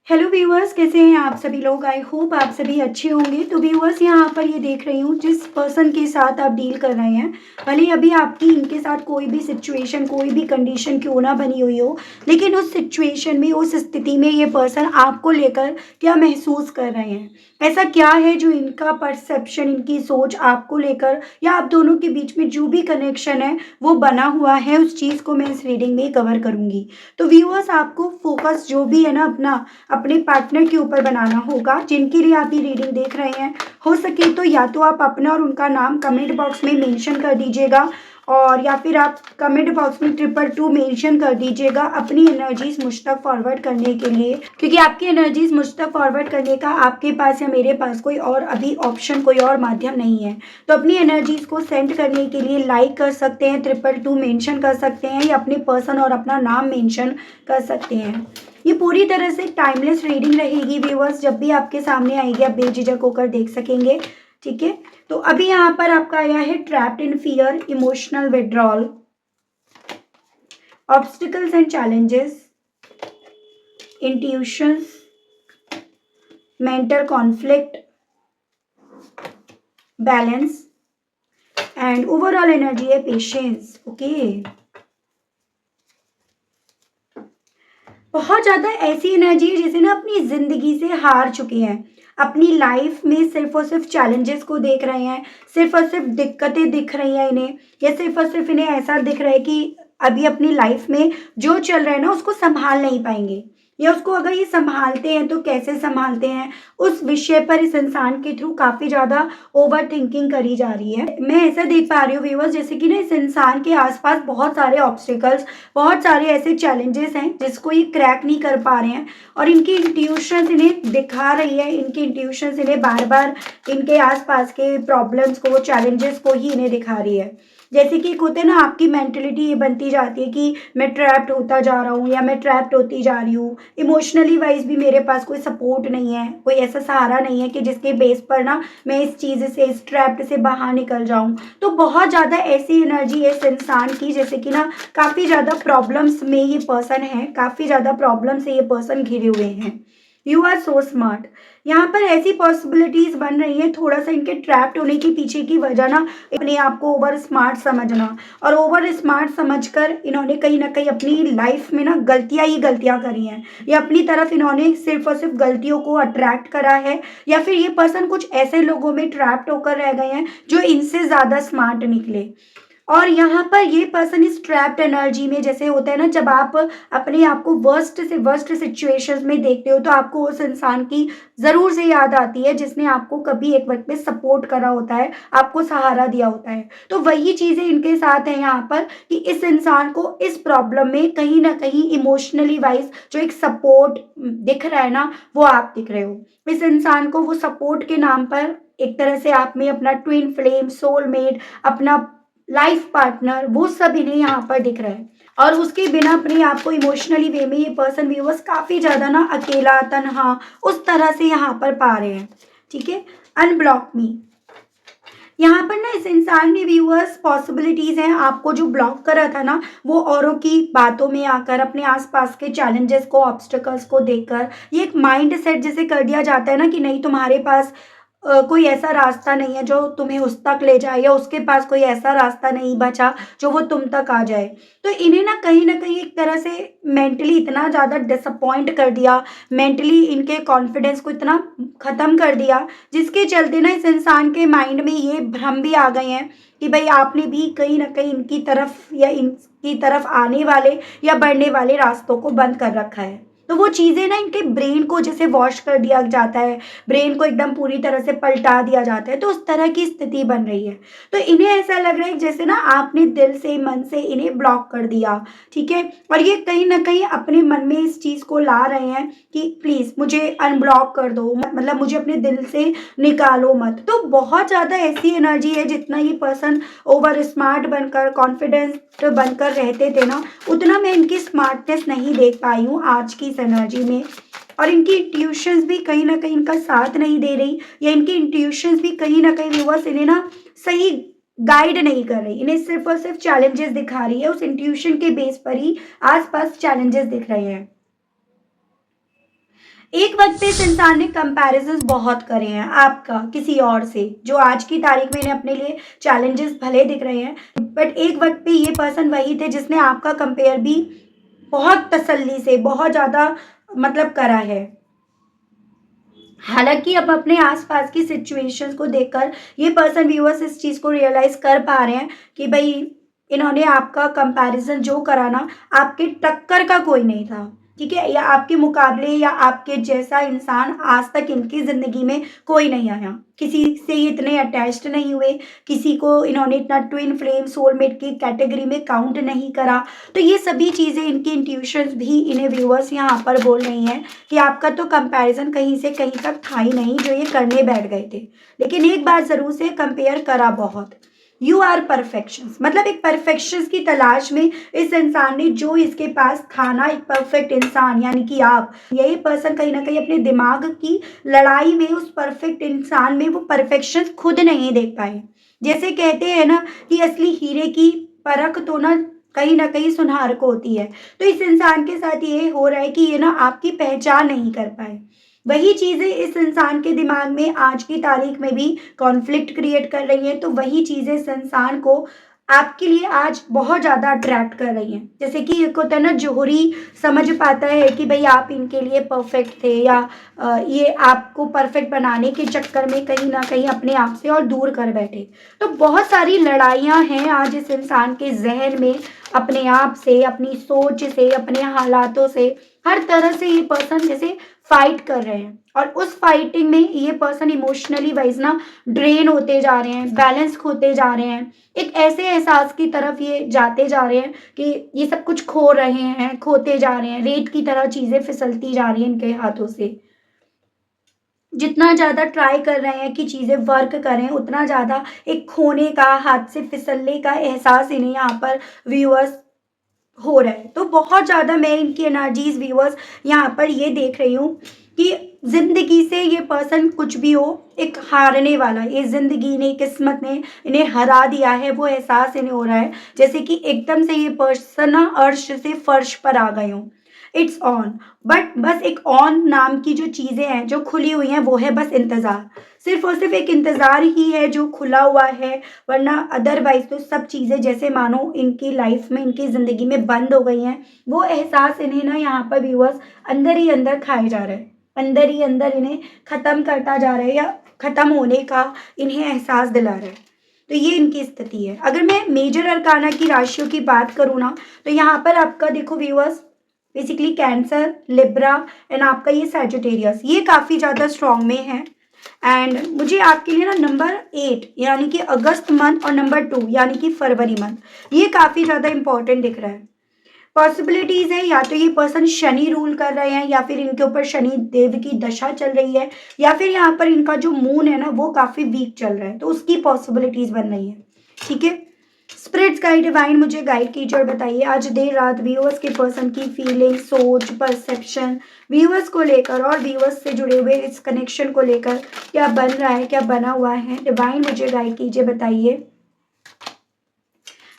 Hello viewers, कैसे हैं आप सभी लोग। आई होप आप सभी अच्छे होंगे। तो व्यूअर्स, यहाँ पर ये देख रही हूँ जिस पर्सन के साथ आप डील कर रहे हैं, भले ही अभी आपकी इनके साथ कोई भी सिचुएशन कोई भी कंडीशन क्यों ना बनी हुई हो, लेकिन उस सिचुएशन में उस स्थिति में ये पर्सन आपको लेकर क्या महसूस कर रहे हैं, ऐसा क्या है जो इनका परसेप्शन इनकी सोच आपको लेकर या आप दोनों के बीच में जो भी कनेक्शन है वो बना हुआ है, उस चीज़ को मैं इस रीडिंग में कवर करूँगी। तो व्यूअर्स, आपको फोकस जो भी है ना अपना अपने पार्टनर के ऊपर बनाना होगा जिनके लिए आप ये रीडिंग देख रहे हैं। हो सके तो या तो आप अपना और उनका नाम कमेंट बॉक्स में मेंशन कर दीजिएगा, और या फिर आप कमेंट बॉक्स में 222 मेंशन कर दीजिएगा अपनी एनर्जीज मुझ तक फॉरवर्ड करने के लिए, क्योंकि आपकी एनर्जीज मुझ तक फॉरवर्ड करने का आपके पास या मेरे पास कोई और अभी ऑप्शन कोई और माध्यम नहीं है। तो अपनी एनर्जीज को सेंड करने के लिए लाइक कर सकते हैं, 222 मेंशन कर सकते हैं, या अपने पर्सन और अपना नाम मेंशन कर सकते हैं। ये पूरी तरह से टाइमलेस रीडिंग रहेगी व्यूअर्स, जब भी आपके सामने आएगी आप बेझिझक होकर देख सकेंगे। ठीक है, तो अभी यहाँ पर आपका आया है trapped in fear, emotional withdrawal, obstacles and challenges, intuitions, mental conflict, balance and overall energy है पेशेंस। ओके, बहुत ज़्यादा ऐसी एनर्जी है जैसे ना अपनी ज़िंदगी से हार चुके हैं, अपनी लाइफ में सिर्फ और सिर्फ चैलेंजेस को देख रहे हैं, सिर्फ और सिर्फ दिक्कतें दिख रही हैं इन्हें, या सिर्फ और सिर्फ इन्हें ऐसा दिख रहा है कि अभी अपनी लाइफ में जो चल रहा है ना उसको संभाल नहीं पाएंगे, या उसको अगर ये संभालते हैं तो कैसे संभालते हैं, उस विषय पर इस इंसान के थ्रू काफ़ी ज़्यादा ओवर थिंकिंग करी जा रही है। मैं ऐसा देख पा रही हूँ व्यूअर्स, जैसे कि ना इस इंसान के आसपास बहुत सारे ऑब्स्टिकल्स, बहुत सारे ऐसे चैलेंजेस हैं जिसको ये क्रैक नहीं कर पा रहे हैं, और इनकी इंट्यूशंस इन्हें दिखा रही है, इनकी इंट्यूशंस इन्हें बार बार इनके आसपास के प्रॉब्लम्स को, चैलेंजेस को ही इन्हें दिखा रही है। जैसे कि एक होते हैं ना, आपकी मेंटलिटी ये बनती जाती है कि मैं ट्रैप्ड होता जा रहा हूँ या मैं ट्रैप्ड होती जा रही हूँ, इमोशनली वाइज भी मेरे पास कोई सपोर्ट नहीं है, कोई ऐसा सहारा नहीं है कि जिसके बेस पर ना मैं इस चीज़ से, इस ट्रैप्ड से बाहर निकल जाऊँ। तो बहुत ज़्यादा ऐसी एनर्जी है इस इंसान की, जैसे कि ना काफ़ी ज़्यादा प्रॉब्लम्स में ये पर्सन है, काफ़ी ज़्यादा प्रॉब्लम से ये पर्सन घिरे हुए हैं। यू आर सो स्मार्ट, यहाँ पर ऐसी पॉसिबिलिटीज बन रही हैं, थोड़ा सा इनके ट्रैप्ड होने के पीछे की वजह ना अपने आप को ओवर स्मार्ट समझना, और ओवर स्मार्ट समझकर इन्होंने कहीं ना कहीं अपनी लाइफ में ना गलतियां ही गलतियां करी हैं, या अपनी तरफ इन्होंने सिर्फ और सिर्फ गलतियों को अट्रैक्ट करा है, या फिर ये पर्सन कुछ ऐसे लोगों में ट्रैप्ड होकर रह गए हैं जो इनसे ज़्यादा स्मार्ट निकले। और यहाँ पर ये पर्सन इस ट्रैप्ड एनर्जी में, जैसे होता है ना जब आप अपने आप को वर्स्ट से वर्स्ट सिचुएशंस में देखते हो, तो आपको उस इंसान की ज़रूर से याद आती है जिसने आपको कभी एक वक्त पे सपोर्ट करा होता है, आपको सहारा दिया होता है। तो वही चीज़ें इनके साथ हैं यहाँ पर, कि इस इंसान को इस प्रॉब्लम में कहीं ना कहीं इमोशनली वाइज जो एक सपोर्ट दिख रहा है ना, वो आप दिख रहे हो। इस इंसान को वो सपोर्ट के नाम पर एक तरह से आप में अपना ट्विन फ्लेम, सोलमेट, अपना लाइफ पार्टनर, वो सब इन्हें यहाँ पर दिख रहा है, और उसके बिना अपने आप को इमोशनली वे में ये पर्सन व्यूअर्स काफ़ी ज़्यादा ना अकेला, तन्हा, उस तरह से यहाँ पर पा रहे हैं। ठीक है, अनब्लॉक मी, यहाँ पर ना इस इंसान ने व्यूअर्स पॉसिबिलिटीज़ हैं, आपको जो ब्लॉक करा था ना वो औरों की बातों में आकर, अपने आसपास के चैलेंजेस को, ऑब्स्टिकल्स को देखकर, ये एक माइंड सेट जैसे कर दिया जाता है ना कि नहीं तुम्हारे पास कोई ऐसा रास्ता नहीं है जो तुम्हें उस तक ले जाए, या उसके पास कोई ऐसा रास्ता नहीं बचा जो वो तुम तक आ जाए। तो इन्हें ना कहीं एक तरह से मेंटली इतना ज़्यादा डिसअपॉइंट कर दिया, मेंटली इनके कॉन्फिडेंस को इतना ख़त्म कर दिया, जिसके चलते ना इस इंसान के माइंड में ये भ्रम भी आ गए हैं कि भाई आपने भी कहीं ना कहीं इनकी तरफ या इनकी तरफ आने वाले या बढ़ने वाले रास्तों को बंद कर रखा है। तो वो चीज़ें ना इनके ब्रेन को जैसे वॉश कर दिया जाता है, ब्रेन को एकदम पूरी तरह से पलटा दिया जाता है, तो उस तरह की स्थिति बन रही है। तो इन्हें ऐसा लग रहा है जैसे ना आपने दिल से, मन से इन्हें ब्लॉक कर दिया। ठीक है, और ये कहीं ना कहीं अपने मन में इस चीज़ को ला रहे हैं कि प्लीज़ मुझे अनब्लॉक कर दो, मतलब मुझे अपने दिल से निकालो मत। तो बहुत ज़्यादा ऐसी एनर्जी है, जितना ये पर्सन ओवर स्मार्ट बनकर, कॉन्फिडेंट बनकर रहते थे ना, उतना मैं इनकी स्मार्टनेस नहीं देख पाई हूँ आज की इस एनर्जी में। और इनकी इंट्यूशंस भी कहीं ना कहीं इनका साथ नहीं दे रही, या इनकी इंट्यूशंस भी कहीं ना कहीं व्यूअर्स इन्हें ना सही गाइड नहीं कर रही, इन्हें सिर्फ और सिर्फ चैलेंजेस दिखा रही है, उस इंट्यूशन के बेस पर ही आसपास चैलेंजेस दिख रहे हैं। एक वक्त पे इस इंसान ने कंपैरिजंस बहुत करे हैं आपका किसी और से, जो आज की तारीख में इन्हें अपने लिए चैलेंजेस भले दिख रहे हैं, बट एक वक्त पे ये पर्सन वही थे जिसने आपका कंपेयर भी बहुत तसल्ली से, बहुत ज़्यादा मतलब करा है। हालांकि अब अपने आसपास की सिचुएशंस को देखकर ये पर्सन व्यूअर्स इस चीज़ को रियलाइज कर पा रहे हैं कि भाई इन्होंने आपका कंपैरिजन जो करा ना, आपके टक्कर का कोई नहीं था, ठीक है, या आपके मुकाबले या आपके जैसा इंसान आज तक इनकी ज़िंदगी में कोई नहीं आया, किसी से ये इतने अटैच्ड नहीं हुए, किसी को इन्होंने इतना ट्विन फ्लेम सोलमेट की कैटेगरी में काउंट नहीं करा। तो ये सभी चीज़ें इनकी इंट्यूशंस भी इन्हें व्यूअर्स यहाँ पर बोल रही हैं कि आपका तो कंपैरिजन कहीं से कहीं तक था ही नहीं जो ये करने बैठ गए थे। लेकिन एक बात ज़रूर से कंपेयर करा बहुत। यू आर परफेक्शंस, मतलब एक परफेक्शंस की तलाश में इस इंसान ने जो इसके पास था ना, एक परफेक्ट इंसान यानी कि आप, यही पर्सन कहीं ना कहीं अपने दिमाग की लड़ाई में उस परफेक्ट इंसान में वो परफेक्शंस खुद नहीं देख पाए। जैसे कहते हैं ना कि असली हीरे की परख तो ना कहीं सुनार को होती है। तो इस इंसान के साथ ये हो रहा है कि ये ना आपकी पहचान नहीं कर पाए। वही चीज़ें इस इंसान के दिमाग में आज की तारीख में भी कॉन्फ्लिक्ट क्रिएट कर रही हैं, तो वही चीज़ें इस इंसान को आपके लिए आज बहुत ज़्यादा अट्रैक्ट कर रही हैं। जैसे कि एक होता है ना, जोहरी समझ पाता है कि भाई आप इनके लिए परफेक्ट थे, या ये आपको परफेक्ट बनाने के चक्कर में कहीं ना कहीं अपने आप से और दूर कर बैठे। तो बहुत सारी लड़ाइयाँ हैं आज इस इंसान के जहन में, अपने आप से, अपनी सोच से, अपने हालातों से, हर तरह से ये पर्सन जैसे फाइट कर रहे हैं। और उस फाइटिंग में ये पर्सन इमोशनली वाइज ना ड्रेन होते जा रहे हैं, बैलेंस खोते जा रहे हैं, एक ऐसे एहसास की तरफ ये जाते जा रहे हैं कि ये सब कुछ खो रहे हैं, खोते जा रहे हैं, रेत की तरह चीजें फिसलती जा रही हैं इनके हाथों से। जितना ज़्यादा ट्राई कर रहे हैं कि चीज़ें वर्क करें, उतना ज़्यादा एक खोने का, हाथ से फिसलने का एहसास इन्हें यहाँ पर व्यूअर्स हो रहा है। तो बहुत ज़्यादा मैं इनकी एनर्जीज व्यूअर्स यहाँ पर ये देख रही हूँ कि ज़िंदगी से ये पर्सन कुछ भी हो, एक हारने वाला, ये ज़िंदगी ने, किस्मत ने इन्हें हरा दिया है, वो एहसास इन्हें हो रहा है। जैसे कि एकदम से ये पर्सन ना अर्श से फर्श पर आ गए हों। इट्स ऑन, बट बस एक ऑन नाम की जो चीज़ें हैं जो खुली हुई हैं वो है बस इंतज़ार। सिर्फ और सिर्फ एक इंतज़ार ही है जो खुला हुआ है, वरना अदरवाइज तो सब चीज़ें जैसे मानो इनकी लाइफ में, इनकी ज़िंदगी में बंद हो गई हैं। वो एहसास इन्हें ना यहाँ पर व्यूअर्स अंदर ही अंदर खाए जा रहा है, अंदर ही अंदर इन्हें ख़त्म करता जा रहा है, या ख़त्म होने का इन्हें एहसास दिला रहा है। तो ये इनकी स्थिति है। अगर मैं मेजर अरकाना की राशियों की बात करूँ ना, तो यहाँ पर आपका देखो viewers, basically cancer, Libra and आपका ये सैजिटेरियस, ये काफ़ी ज़्यादा स्ट्रॉन्ग में है। एंड मुझे आपके लिए ना नंबर 8 यानी कि अगस्त मंथ और नंबर 2 यानी कि फरवरी मंथ, ये काफ़ी ज़्यादा इंपॉर्टेंट दिख रहा है। पॉसिबिलिटीज़ है या तो ये पर्सन शनि रूल कर रहे हैं, या फिर इनके ऊपर शनि देव की दशा चल रही है, या फिर यहाँ पर इनका जो मून है ना वो काफ़ी वीक चल रहा है, तो उसकी पॉसिबिलिटीज़ बन रही है। ठीक है, स्पिरिट्स गाइड डिवाइन मुझे गाइड कीजिए और बताइए आज देर रात व्यूअर्स के पर्सन की फीलिंग, सोच, परसेप्शन व्यूअर्स को लेकर और व्यूअर्स से जुड़े हुए इस कनेक्शन को लेकर क्या बन रहा है, क्या बना हुआ है, डिवाइन मुझे गाइड कीजिए, बताइए।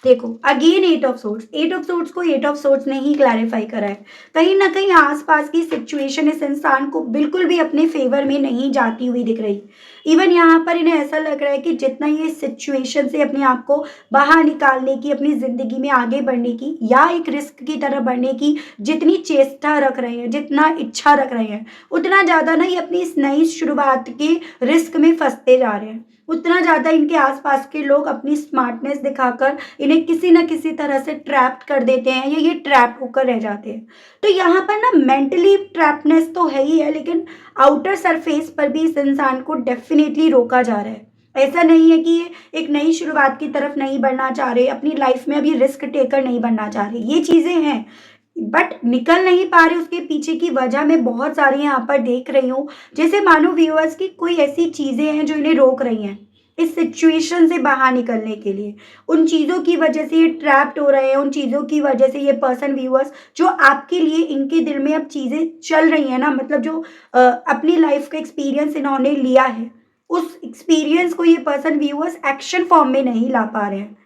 देखो again 8 of swords, 8 of swords को 8 ऑफ सोर्ड्स ने ही क्लैरिफाई करा है। कहीं ना कहीं आसपास की सिचुएशन इस इंसान को बिल्कुल भी अपने फेवर में नहीं जाती हुई दिख रही। इवन यहाँ पर इन्हें ऐसा लग रहा है कि जितना ये सिचुएशन से अपने आप को बाहर निकालने की, अपनी ज़िंदगी में आगे बढ़ने की, या एक रिस्क की तरह बढ़ने की जितनी चेष्टा रख रहे हैं, जितना इच्छा रख रहे हैं, उतना ज़्यादा ना ये अपनी इस नई शुरुआत के रिस्क में फंसते जा रहे हैं। उतना ज़्यादा इनके आसपास के लोग अपनी स्मार्टनेस दिखाकर इन्हें किसी न किसी तरह से ट्रैप्ड कर देते हैं, या ये ट्रैप होकर रह जाते हैं। तो यहाँ पर ना मेंटली ट्रैपनेस तो है ही है, लेकिन आउटर सरफेस पर भी इस इंसान को डेफिनेटली रोका जा रहा है। ऐसा नहीं है कि ये एक नई शुरुआत की तरफ नहीं बढ़ना चाह रहे, अपनी लाइफ में अभी रिस्क टेकर नहीं बनना चाह रहे, ये चीज़ें हैं, बट निकल नहीं पा रहे। उसके पीछे की वजह मैं बहुत सारी यहाँ पर देख रही हूँ, जैसे मानो व्यूअर्स की कोई ऐसी चीज़ें हैं जो इन्हें रोक रही हैं इस सिचुएशन से बाहर निकलने के लिए। उन चीज़ों की वजह से ये ट्रैप्ड हो रहे हैं, उन चीज़ों की वजह से ये पर्सन व्यूअर्स जो आपके लिए इनके दिल में अब चीज़ें चल रही हैं ना, मतलब जो अपनी लाइफ का एक्सपीरियंस इन्होंने लिया है, उस एक्सपीरियंस को ये पर्सन व्यूअर्स एक्शन फॉर्म में नहीं ला पा रहे हैं।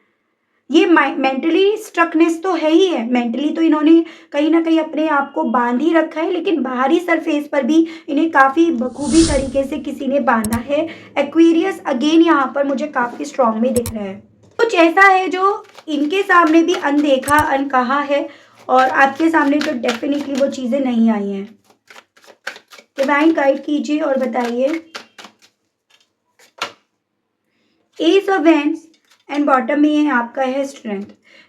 ये मेंटली स्ट्रकनेस तो है ही है, मेंटली तो इन्होंने कहीं न कहीं अपने आप को बाँध ही रखा है, लेकिन बाहरी सरफेस पर भी इन्हें काफ़ी बखूबी तरीके से किसी ने बाँधा है। एक्वेरियस अगेन यहाँ पर मुझे काफ़ी स्ट्रॉन्ग में दिख रहा है। कुछ ऐसा है जो इनके सामने भी अनदेखा, अनकहा है और आपके सामने तो डेफ़िनिटली वो चीज़ें नहीं आई हैं। डिवाइन गाइड कीजिए और बताइए। S of wands and bottom में है आपका है स्ट्रेंथ।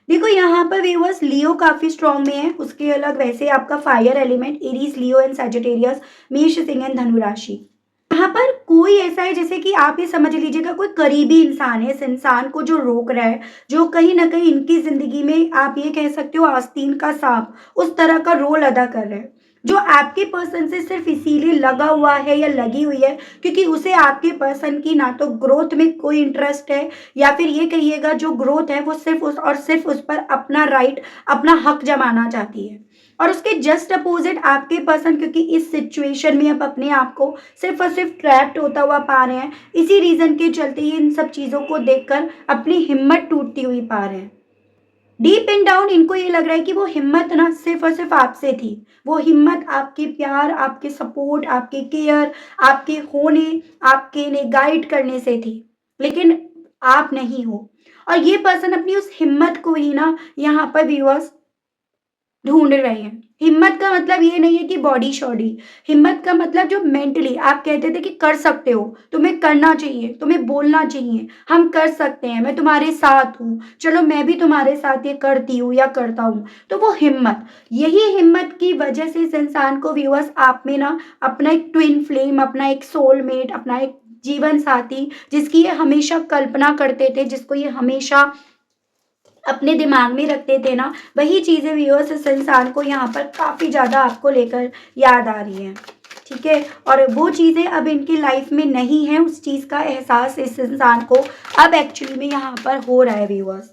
देखो यहाँ पर व्यूअर्स लियो काफी स्ट्रॉन्ग में है, उसके अलग वैसे आपका fire element Aries, Leo and Sagittarius, मेष, सिंह एंड धनु राशि। यहाँ पर कोई ऐसा है जैसे कि आप ये समझ लीजिएगा कोई करीबी इंसान है, इस इंसान को जो रोक रहा है, जो कहीं ना कहीं इनकी जिंदगी में आप ये कह सकते हो आस्तीन का सांप उस तरह का रोल अदा कर रहा है, जो आपके पर्सन से सिर्फ इसीलिए लगा हुआ है या लगी हुई है क्योंकि उसे आपके पर्सन की ना तो ग्रोथ में कोई इंटरेस्ट है, या फिर ये कहिएगा जो ग्रोथ है वो सिर्फ उस और सिर्फ उस पर अपना राइट, अपना हक जमाना चाहती है। और उसके जस्ट अपोजिट आपके पर्सन क्योंकि इस सिचुएशन में अब अपने आप को सिर्फ और सिर्फ ट्रैप्ड होता हुआ पा रहे हैं, इसी रीजन के चलते ही इन सब चीजों को देखकर अपनी हिम्मत टूटती हुई पा रहे हैं। डीप एंड डाउन इनको ये लग रहा है कि वो हिम्मत ना सिर्फ और सिर्फ आपसे थी, वो हिम्मत आपके प्यार, आपके सपोर्ट, आपके केयर, आपके होने, आपके ने गाइड करने से थी, लेकिन आप नहीं हो। और ये पर्सन अपनी उस हिम्मत को ही ना यहाँ पर व्यूअर्स ढूंढ रहे हैं। हिम्मत का मतलब ये नहीं है कि बॉडी शॉडी, हिम्मत का मतलब जो मेंटली आप कहते थे कि कर सकते हो, तुम्हें करना चाहिए, तुम्हें बोलना चाहिए, हम कर सकते हैं, मैं तुम्हारे साथ हूँ, चलो मैं भी तुम्हारे साथ ये करती हूँ या करता हूँ, तो वो हिम्मत, यही हिम्मत की वजह से इस इंसान को व्यूअर्स आप में ना अपना एक ट्विन फ्लेम, अपना एक सोलमेट, अपना एक जीवन साथी जिसकी ये हमेशा कल्पना करते थे, जिसको ये हमेशा अपने दिमाग में रखते थे ना, वही चीज़ें व्यूअर्स इस इंसान को यहाँ पर काफ़ी ज़्यादा आपको लेकर याद आ रही हैं। ठीक है, और वो चीज़ें अब इनकी लाइफ में नहीं है, उस चीज़ का एहसास इस इंसान को अब एक्चुअली में यहाँ पर हो रहा है viewers.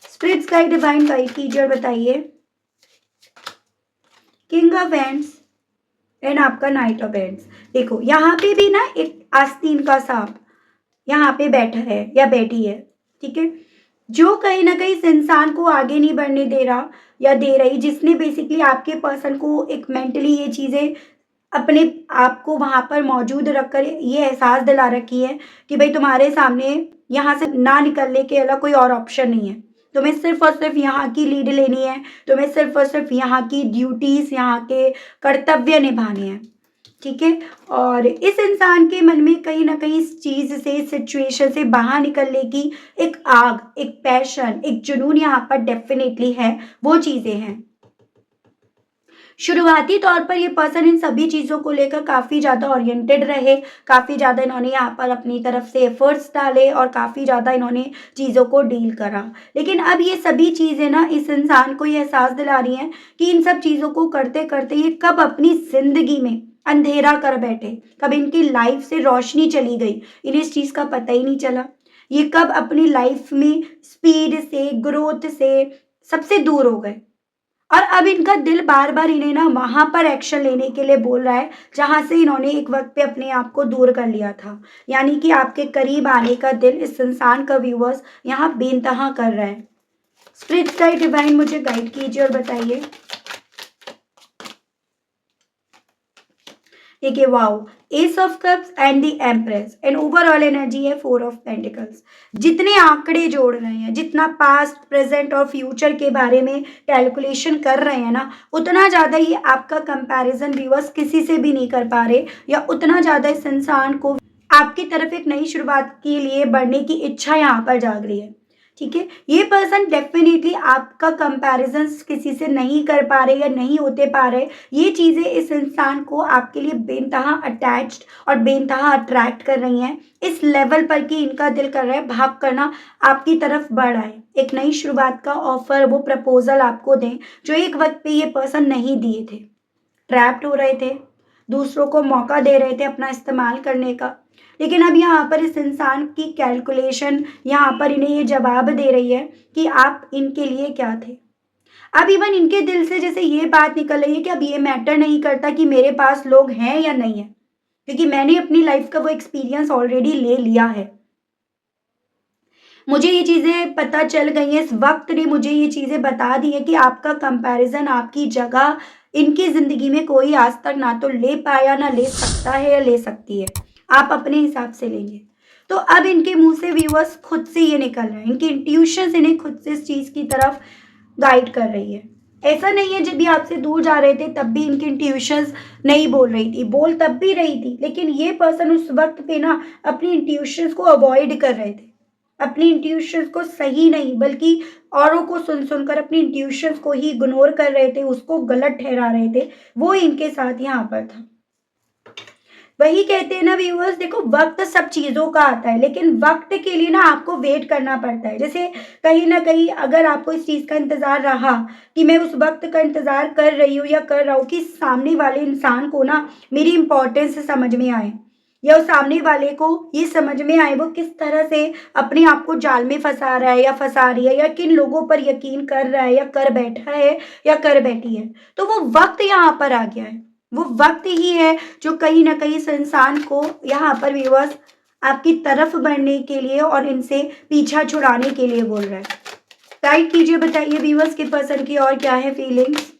Spirits guide, divine guide कीजिए और बताइए। किंग ऑफ एंड्स एंड आपका नाइट ऑफ एंड्स। देखो यहाँ पे भी ना एक आस्तीन का सांप यहाँ पे बैठा है या बैठी है, ठीक है, जो कहीं ना कहीं इस इंसान को आगे नहीं बढ़ने दे रहा या दे रही, जिसने बेसिकली आपके पर्सन को एक मेंटली ये चीज़ें अपने आप को वहां पर मौजूद रखकर ये एहसास दिला रखी है कि भाई तुम्हारे सामने यहाँ से ना निकलने के अलावा कोई और ऑप्शन नहीं है, तुम्हें सिर्फ और सिर्फ यहाँ की लीड लेनी है, तुम्हें सिर्फ और सिर्फ यहाँ की ड्यूटीज, यहाँ के कर्तव्य निभाने हैं। ठीक है, और इस इंसान के मन में कहीं ना कहीं इस चीज से, इस सिचुएशन से बाहर निकलने की एक आग, एक पैशन, एक जुनून यहाँ पर डेफिनेटली है, वो चीजें हैं। शुरुआती तौर पर ये पर्सन इन सभी चीज़ों को लेकर काफ़ी ज़्यादा ओरिएंटेड रहे, काफ़ी ज़्यादा इन्होंने यहाँ पर अपनी तरफ से एफर्ट्स डाले और काफ़ी ज़्यादा इन्होंने चीज़ों को डील करा। लेकिन अब ये सभी चीज़ें ना इस इंसान को ये एहसास दिला रही हैं कि इन सब चीज़ों को करते करते ये कब अपनी ज़िंदगी में अंधेरा कर बैठे, कब इनकी लाइफ से रोशनी चली गई, इन्हें इस चीज़ का पता ही नहीं चला। ये कब अपनी लाइफ में स्पीड से, ग्रोथ से सबसे दूर हो गए। और अब इनका दिल बार बार इन्हें ना वहां पर एक्शन लेने के लिए बोल रहा है जहां से इन्होंने एक वक्त पे अपने आप को दूर कर लिया था, यानी कि आपके करीब आने का दिल इस इंसान का व्यूअर्स यहाँ बेनतहा कर रहा है। स्पिरिट गाइड, डिवाइन मुझे गाइड कीजिए और बताइए। देखिए wow, S of cups and the empress and overall energy है फोर ऑफ पेंटिकल्स। जितने आंकड़े जोड़ रहे हैं, जितना पास्ट, प्रेजेंट और फ्यूचर के बारे में कैलकुलेशन कर रहे हैं ना, उतना ज़्यादा ये आपका कंपैरिजन व्यूअर्स किसी से भी नहीं कर पा रहे, या उतना ज़्यादा इस इंसान को आपकी तरफ एक नई शुरुआत के लिए बढ़ने की इच्छा यहाँ पर जाग रही है। ठीक है, ये पर्सन डेफिनेटली आपका कंपैरिजन किसी से नहीं कर पा रहे या नहीं होते पा रहे, ये चीज़ें इस इंसान को आपके लिए बेनतहा अटैच्ड और बेनतहा अट्रैक्ट कर रही हैं, इस लेवल पर कि इनका दिल कर रहा है भाग करना आपकी तरफ बढ़ आए, एक नई शुरुआत का ऑफर, वो प्रपोजल आपको दें जो एक वक्त पे ये पर्सन नहीं दिए थे। ट्रैप्ड हो रहे थे, दूसरों को मौका दे रहे थे अपना इस्तेमाल करने का, लेकिन अब यहाँ पर इस इंसान की कैलकुलेशन यहाँ पर इन्हें ये जवाब दे रही है कि आप इनके लिए क्या थे। अब इवन इनके दिल से जैसे ये बात निकल रही है कि अब ये मैटर नहीं करता कि मेरे पास लोग हैं या नहीं है, क्योंकि मैंने अपनी लाइफ का वो एक्सपीरियंस ऑलरेडी ले लिया है। मुझे ये चीज़ें पता चल गई हैं, इस वक़्त ने मुझे ये चीज़ें बता दी हैं कि आपका कंपैरिज़न, आपकी जगह इनकी ज़िंदगी में कोई आज तक ना तो ले पाया, ना ले सकता है या ले सकती है। आप अपने हिसाब से लेंगे। तो अब इनके मुँह से व्यूअर्स खुद से ये निकल रहा है, इनकी इंट्यूशंस इन्हें खुद से इस चीज़ की तरफ गाइड कर रही है। ऐसा नहीं है जब भी आपसे दूर जा रहे थे तब भी इनकी इंट्यूशंस नहीं बोल रही थी, बोल तब भी रही थी, लेकिन ये पर्सन उस वक़्त पे ना अपनी इंट्यूशंस को अवॉइड कर रहे थे। अपनी इंट्यूशंस को सही नहीं बल्कि औरों को सुन-सुन कर अपनी इंट्यूशंस को ही इग्नोर कर रहे थे, उसको गलत ठहरा रहे थे, वो इनके साथ यहाँ पर था। वही कहते हैं ना व्यूअर्स, देखो वक़्त सब चीज़ों का आता है, लेकिन वक़्त के लिए ना आपको वेट करना पड़ता है। जैसे कहीं न कहीं अगर आपको इस चीज़ का इंतज़ार रहा कि मैं उस वक़्त का इंतज़ार कर रही हूँ या कर रहा हूँ कि सामने वाले इंसान को ना मेरी इम्पोर्टेंस समझ में आए या उस सामने वाले को ये समझ में आए वो किस तरह से अपने आप को जाल में फँसा रहा है या फँसा रही है या किन लोगों पर यकीन कर रहा है या कर बैठा है या कर बैठी है। तो वो वक़्त यहाँ पर आ गया है। वो वक़्त ही है जो कहीं न कहीं इस इंसान को यहाँ पर व्यूअर्स आपकी तरफ बढ़ने के लिए और इनसे पीछा छुड़ाने के लिए बोल रहा है। गाइड कीजिए, बताइए व्यूअर्स के पर्सन की और क्या है feelings?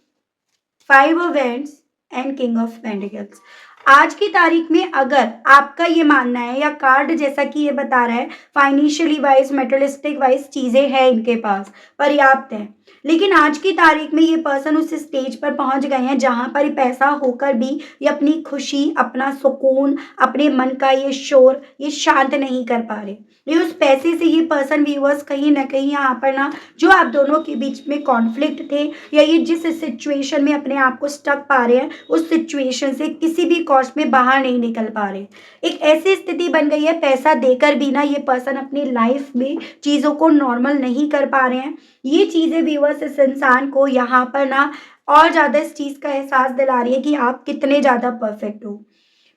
5 of wands and king of pentacles. आज की तारीख में अगर आपका ये मानना है या कार्ड जैसा कि ये बता रहा है फाइनेंशियली वाइज, मटेरियलिस्टिक वाइज चीज़ें हैं इनके पास, पर्याप्त हैं। लेकिन आज की तारीख में ये पर्सन उस स्टेज पर पहुंच गए हैं जहां पर पैसा होकर भी ये अपनी खुशी, अपना सुकून, अपने मन का ये शोर ये शांत नहीं कर पा रहे। ये उस पैसे से ये पर्सन व्यूअर्स कहीं न कहीं यहाँ पर ना जो आप दोनों के बीच में कॉन्फ्लिक्ट थे या ये जिस सिचुएशन में अपने आप को स्टक पा रहे हैं, उस सिचुएशन से किसी भी कॉस्ट में बाहर नहीं निकल पा रहे। एक ऐसी स्थिति बन गई है पैसा देकर भी ना ये पर्सन अपनी लाइफ में चीज़ों को नॉर्मल नहीं कर पा रहे हैं। ये चीज़ें व्यूअर्स इस इंसान को यहाँ पर ना और ज़्यादा इस चीज़ का एहसास दिला रही है कि आप कितने ज़्यादा परफेक्ट हो।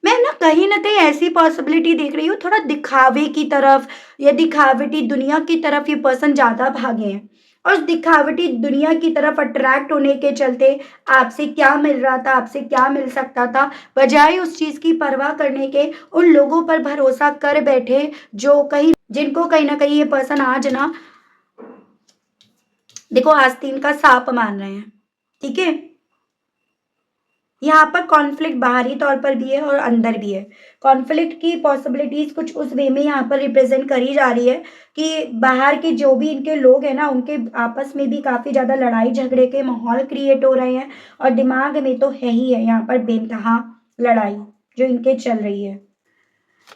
मैं ना कहीं न कहीं ऐसी पॉसिबिलिटी देख रही हूँ थोड़ा दिखावे की तरफ या दिखावटी दुनिया की तरफ ये पर्सन ज़्यादा भागे हैं। और उस दिखावटी दुनिया की तरफ अट्रैक्ट होने के चलते आपसे क्या मिल रहा था, आपसे क्या मिल सकता था, बजाय उस चीज़ की परवाह करने के उन लोगों पर भरोसा कर बैठे जो कहीं जिनको कहीं न कहीं ये पर्सन आज ना देखो आस्तीन का साँप मान रहे हैं, ठीक है? यहाँ पर कॉन्फ्लिक्ट बाहरी तौर पर भी है और अंदर भी है। कॉन्फ्लिक्ट की पॉसिबिलिटीज़ कुछ उस वे में यहाँ पर रिप्रेज़ेंट करी जा रही है कि बाहर के जो भी इनके लोग हैं ना, उनके आपस में भी काफ़ी ज़्यादा लड़ाई-झगड़े के माहौल क्रिएट हो रहे हैं और दिमाग में तो है ही है यहाँ पर बेइंतहा लड़ाई, जो इनके चल रही है।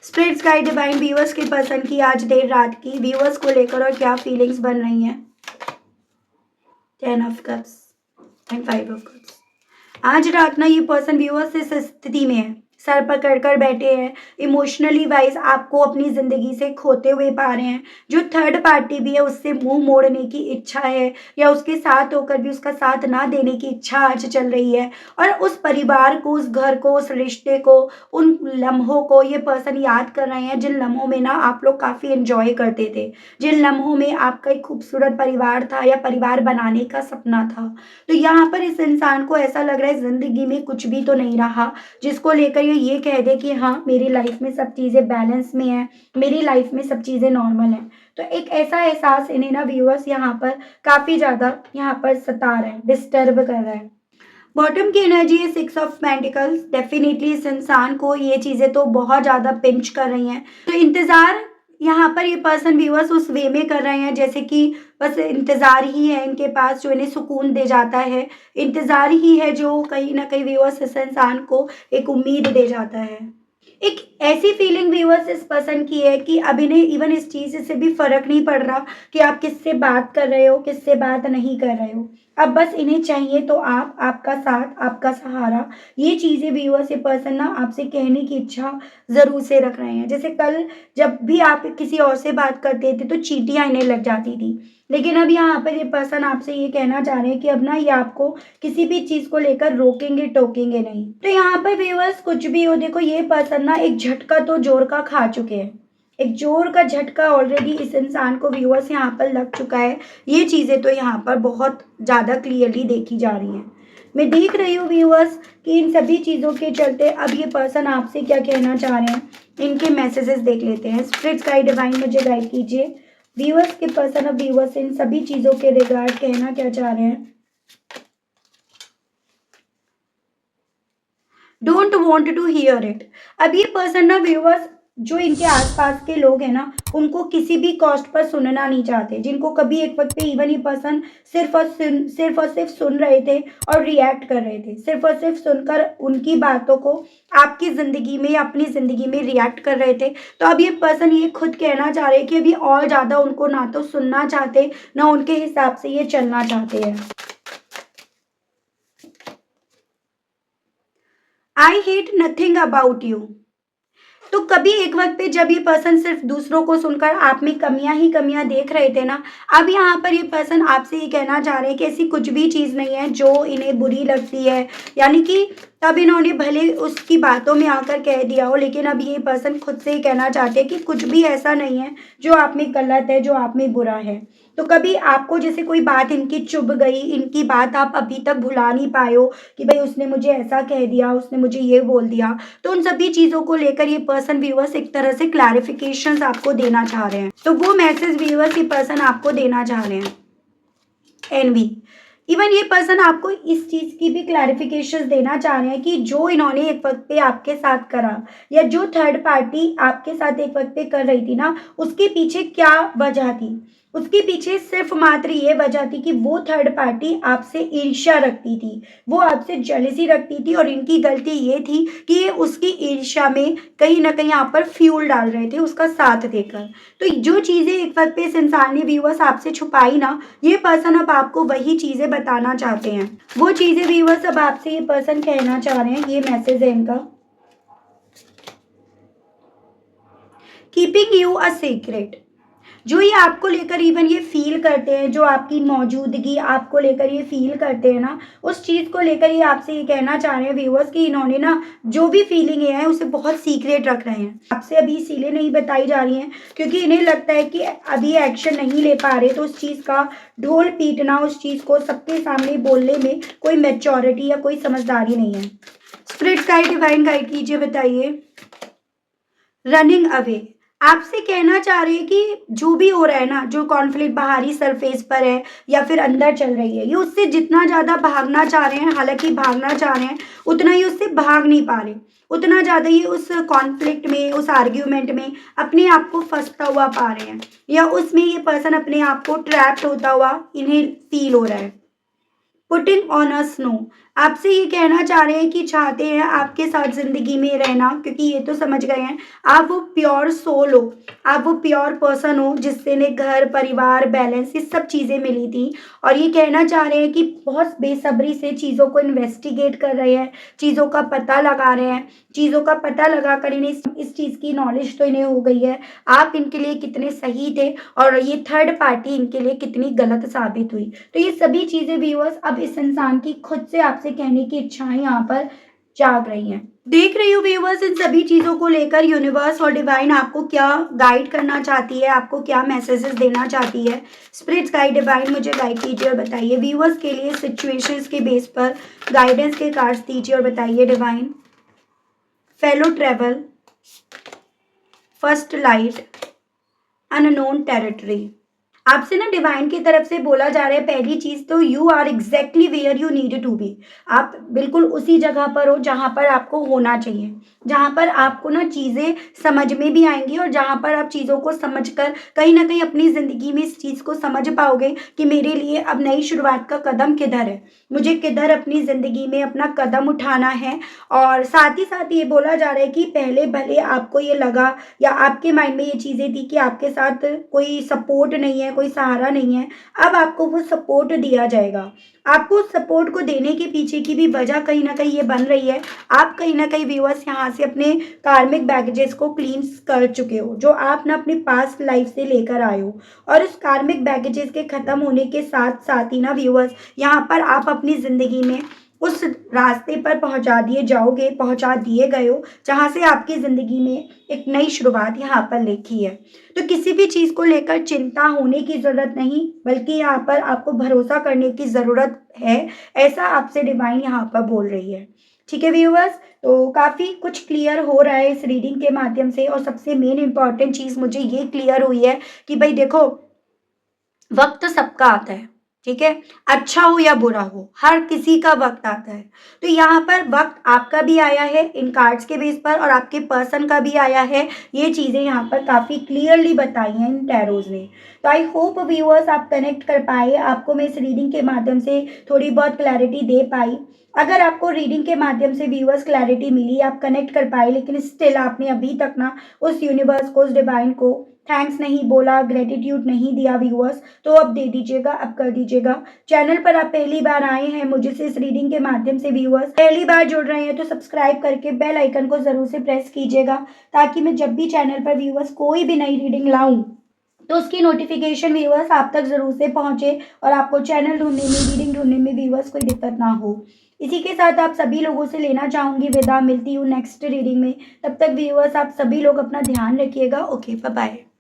स्पिरिट्स गाइड डिवाइन व्यूअर्स के पर्सन की आज देर रात की व्यूअर्स को लेकर और क्या फीलिंग्स बन रही हैं? 10 of cups and 5 of cups. आज रात ना ये पर्सन व्यूअर्स इस स्थिति में है, सर पकड़ कर बैठे हैं, इमोशनली वाइज आपको अपनी ज़िंदगी से खोते हुए पा रहे हैं। जो थर्ड पार्टी भी है उससे मुंह मोड़ने की इच्छा है या उसके साथ होकर भी उसका साथ ना देने की इच्छा आज चल रही है और उस परिवार को, उस घर को, उस रिश्ते को, उन लम्हों को ये पर्सन याद कर रहे हैं जिन लम्हों में ना आप लोग काफ़ी एंजॉय करते थे, जिन लम्हों में आपका एक खूबसूरत परिवार था या परिवार बनाने का सपना था। तो यहाँ पर इस इंसान को ऐसा लग रहा है ज़िंदगी में कुछ भी तो नहीं रहा जिसको लेकर ये कह दे कि हाँ मेरी लाइफ में सब चीज़ें बैलेंस में हैं, मेरी लाइफ में सब चीज़ें नॉर्मल हैं। तो एक ऐसा एहसास इन्हें ना व्यूअर्स यहाँ पर काफ़ी ज़्यादा यहाँ पर सता रहा है, डिस्टर्ब कर रहा है। बॉटम की एनर्जी है 6 ऑफ पेंटिकल्स। डेफिनेटली इस इंसान को ये चीज़ें तो बहुत ज़्यादा पिंच कर रही हैं। तो इंतज़ार यहाँ पर ये पर्सन व्यूअर्स उस वे में कर रहे हैं जैसे कि बस इंतज़ार ही है इनके पास जो इन्हें सुकून दे जाता है। इंतज़ार ही है जो कहीं न कहीं व्यूअर्स इस इंसान को एक उम्मीद दे जाता है। एक ऐसी फीलिंग व्यूअर्स इस पर्सन की है कि अब इन्हें इवन इस चीज़ से भी फ़र्क नहीं पड़ रहा कि आप किससे बात कर रहे हो, किससे बात नहीं कर रहे हो। अब बस इन्हें चाहिए तो आप, आपका साथ, आपका सहारा। ये चीज़ें व्यूअर्स ये पर्सन ना आपसे कहने की इच्छा ज़रूर से रख रहे हैं। जैसे कल जब भी आप किसी और से बात करते थे तो चींटियाँ इन्हें लग जाती थी। लेकिन अब यहाँ पर ये पर्सन आपसे ये कहना चाह रहे हैं कि अब ना ये आपको किसी भी चीज़ को लेकर रोकेंगे टोकेंगे नहीं। तो यहाँ पर व्यूअर्स कुछ भी हो देखो ये पर्सन ना एक झटका तो जोर का खा चुके हैं। एक जोर का झटका ऑलरेडी इस इंसान को व्यूअर्स यहाँ पर लग चुका है। ये चीज़ें तो यहाँ पर बहुत ज़्यादा क्लियरली देखी जा रही हैं। मैं देख रही हूँ व्यूअर्स कि इन सभी चीज़ों के चलते अब ये पर्सन आपसे क्या कहना चाह रहे हैं। इनके मैसेजेस देख लेते हैं। स्पिरिट्स गाइड डिवाइन मुझे गाइड कीजिए व्यूअर्स के पर्सन अब व्यूअर्स इन सभी चीजों के रिगार्ड कहना क्या चाह रहे हैं? Don't want to hear it. अब ये पर्सन ना व्यूअर्स, जो इनके आसपास के लोग हैं ना, उनको किसी भी कॉस्ट पर सुनना नहीं चाहते, जिनको कभी एक वक्त पे इवन ये पर्सन सिर्फ और सिर्फ सुन रहे थे और रिएक्ट कर रहे थे, सिर्फ और सिर्फ सुनकर उनकी बातों को आपकी ज़िंदगी में, अपनी ज़िंदगी में रिएक्ट कर रहे थे। तो अब ये पर्सन ये खुद कहना चाह रहे हैं कि अभी और ज़्यादा उनको ना तो सुनना चाहते, ना उनके हिसाब से ये चलना चाहते हैं। I hate nothing about you. तो कभी एक वक्त पे जब ये पर्सन सिर्फ दूसरों को सुनकर आप में कमियां ही कमियां देख रहे थे ना, अब यहाँ पर ये पर्सन आपसे ये कहना चाह रहे हैं कि ऐसी कुछ भी चीज़ नहीं है जो इन्हें बुरी लगती है, यानी कि तब इन्होंने भले उसकी बातों में आकर कह दिया हो, लेकिन अब ये पर्सन खुद से ही कहना चाहते हैं कि कुछ भी ऐसा नहीं है जो आप में गलत है, जो आप में बुरा है। तो कभी आपको जैसे कोई बात इनकी चुभ गई, इनकी बात आप अभी तक भुला नहीं पाए हो कि भाई उसने मुझे ऐसा कह दिया, उसने मुझे ये बोल दिया, तो उन सभी चीज़ों को लेकर ये पर्सन व्यूअर्स एक तरह से क्लैरिफिकेशंस आपको देना चाह रहे हैं। तो वो मैसेज व्यूअर्स ये पर्सन आपको देना चाह रहे हैं। एनवी, इवन ये पर्सन आपको इस चीज़ की भी क्लैरिफिकेशन देना चाह रहे हैं कि जो इन्होंने एक वक्त पे आपके साथ करा, या जो थर्ड पार्टी आपके साथ एक वक्त पे कर रही थी ना, उसके पीछे क्या वजह थी। उसके पीछे सिर्फ मात्र ये वजह थी कि वो थर्ड पार्टी आपसे ईर्ष्या रखती थी, वो आपसे जेलसी रखती थी, और इनकी गलती ये थी कि ये उसकी ईर्ष्या में कहीं ना कहीं यहाँ पर फ्यूल डाल रहे थे उसका साथ देकर। तो जो चीज़ें एक वक्त पे इस इंसान ने व्यूअर्स आपसे छुपाई ना, ये पर्सन अब आपको वही चीज़ें बताना चाहते हैं। वो चीज़ें व्यूअर्स अब आपसे ये पर्सन कहना चाह रहे हैं, ये मैसेज है इनका। Keeping you a secret. जो ये आपको लेकर इवन ये फील करते हैं, जो आपकी मौजूदगी आपको लेकर ये फील करते हैं ना, उस चीज़ को लेकर ये आपसे ये कहना चाह रहे हैं व्यूअर्स कि इन्होंने ना जो भी फीलिंग है उसे बहुत सीक्रेट रख रहे हैं, आपसे अभी इसीलिए नहीं बताई जा रही हैं क्योंकि इन्हें लगता है कि अभी एक्शन नहीं ले पा रहे, तो उस चीज़ का ढोल पीटना, उस चीज़ को सबके सामने बोलने में कोई मैच्योरिटी या कोई समझदारी नहीं है। स्पिरिट गाइड, डिवाइन गाइड कीजिए, बताइए। रनिंग अवे, आपसे कहना चाह रहे हैं कि जो भी हो रहा है ना, जो कॉन्फ्लिक्ट बाहरी सरफेस पर है या फिर अंदर चल रही है, ये उससे जितना ज़्यादा भागना चाह रहे हैं, हालांकि भागना चाह रहे हैं, उतना ही उससे भाग नहीं पा रहे, उतना ज़्यादा ये उस कॉन्फ्लिक्ट में, उस आर्ग्यूमेंट में अपने आप को फंसता हुआ पा रहे हैं, या उसमें ये पर्सन अपने आप को ट्रैप्ड होता हुआ इन्हें फील हो रहा है। पुटिंग ऑन अ स्नो, आपसे ये कहना चाह रहे हैं कि चाहते हैं आपके साथ ज़िंदगी में रहना, क्योंकि ये तो समझ गए हैं आप वो प्योर सोल हो, आप वो प्योर पर्सन हो जिससे ने घर परिवार बैलेंस ये सब चीज़ें मिली थी, और ये कहना चाह रहे हैं कि बहुत बेसब्री से चीज़ों को इन्वेस्टिगेट कर रहे हैं, चीज़ों का पता लगा रहे हैं, चीज़ों का पता लगा कर इन्हें इस चीज़ की नॉलेज तो इन्हें हो गई है आप इनके लिए कितने सही थे, और ये थर्ड पार्टी इनके लिए कितनी गलत साबित हुई। तो ये सभी चीज़ें व्यूअर्स अब इस इंसान की खुद से आपसे कहने की इच्छाएं यहाँ पर जाग रही हैं। देख रही हूँ व्यूअर्स, इन सभी चीज़ों को लेकर यूनिवर्स और डिवाइन आपको क्या गाइड करना चाहती है, आपको क्या मैसेजेस देना चाहती है। स्पिरिट्स गाइड, डिवाइन मुझे गाइड कीजिए और बताइए। व्यूअर्स के लिए सिचुएशंस के बेस पर गाइडेंस के कार्ड्स दीजिए और बताइए divine. Fellow travel, first light, unknown territory. आपसे ना डिवाइन की तरफ से बोला जा रहा है, पहली चीज तो you are exactly where you need to be. आप बिल्कुल उसी जगह पर हो जहां पर आपको होना चाहिए, जहां पर आपको ना चीजें समझ में भी आएंगी, और जहां पर आप चीजों को समझकर कहीं ना कहीं अपनी जिंदगी में इस चीज को समझ पाओगे कि मेरे लिए अब नई शुरुआत का कदम किधर है, मुझे किधर अपनी जिंदगी में अपना कदम उठाना है। और साथ ही साथ ये बोला जा रहा है कि पहले भले आपको ये लगा या आपके माइंड में ये चीज़ें थी कि आपके साथ कोई सपोर्ट नहीं है, कोई सहारा नहीं है, अब आपको वो सपोर्ट दिया जाएगा। आपको उस सपोर्ट को देने के पीछे की भी वजह कहीं न कहीं ये बन रही है, आप कहीं न कहीं व्यूअर्स यहाँ से अपने कार्मिक बैगेजेस को क्लींस कर चुके हो, जो आप ना अपने पास्ट लाइफ से लेकर आए हो, और उस कार्मिक बैगेजेस के ख़त्म होने के साथ-साथ ही ना व्यूअर्स, यहाँ पर आप अपनी ज़िंदगी में उस रास्ते पर पहुंचा दिए गए हो जहां से आपकी ज़िंदगी में एक नई शुरुआत यहाँ पर लिखी है। तो किसी भी चीज़ को लेकर चिंता होने की ज़रूरत नहीं, बल्कि यहाँ पर आपको भरोसा करने की ज़रूरत है, ऐसा आपसे डिवाइन यहाँ पर बोल रही है। ठीक है व्यूअर्स, तो काफ़ी कुछ क्लियर हो रहा है इस रीडिंग के माध्यम से और सबसे मेन इम्पॉर्टेंट चीज़ मुझे ये क्लियर हुई है कि भाई देखो, वक्त सबका आता है, ठीक है? अच्छा हो या बुरा हो, हर किसी का वक्त आता है। तो यहाँ पर वक्त आपका भी आया है इन कार्ड्स के बेस पर और आपके पर्सन का भी आया है। ये चीज़ें यहाँ पर काफ़ी क्लियरली बताई हैं इन टैरोज़ ने। तो आई होप व्यूअर्स आप कनेक्ट कर पाए, आपको मैं इस रीडिंग के माध्यम से थोड़ी बहुत क्लैरिटी दे पाई। अगर आपको रीडिंग के माध्यम से व्यूअर्स क्लैरिटी मिली, आप कनेक्ट कर पाए, लेकिन स्टिल आपने अभी तक ना उस यूनिवर्स को, उस डिवाइन को थैंक्स नहीं बोला, ग्रेटिट्यूड नहीं दिया व्यूअर्स, तो अब दे दीजिएगा, अब कर दीजिएगा। चैनल पर आप पहली बार आए हैं मुझे से इस रीडिंग के माध्यम से व्यूअर्स, पहली बार जुड़ रहे हैं तो सब्सक्राइब करके बेल आइकन को ज़रूर से प्रेस कीजिएगा, ताकि मैं जब भी चैनल पर व्यूअर्स कोई भी नई रीडिंग लाऊं तो उसकी नोटिफिकेशन व्यूअर्स आप तक ज़रूर से पहुंचे और आपको चैनल ढूंढने में, रीडिंग ढूंढने में व्यूअर्स कोई दिक्कत ना हो। इसी के साथ आप सभी लोगों से लेना चाहूँगी विदा, मिलती हूँ नेक्स्ट रीडिंग में। तब तक व्यूअर्स आप सभी लोग अपना ध्यान रखिएगा। Okay, bye bye.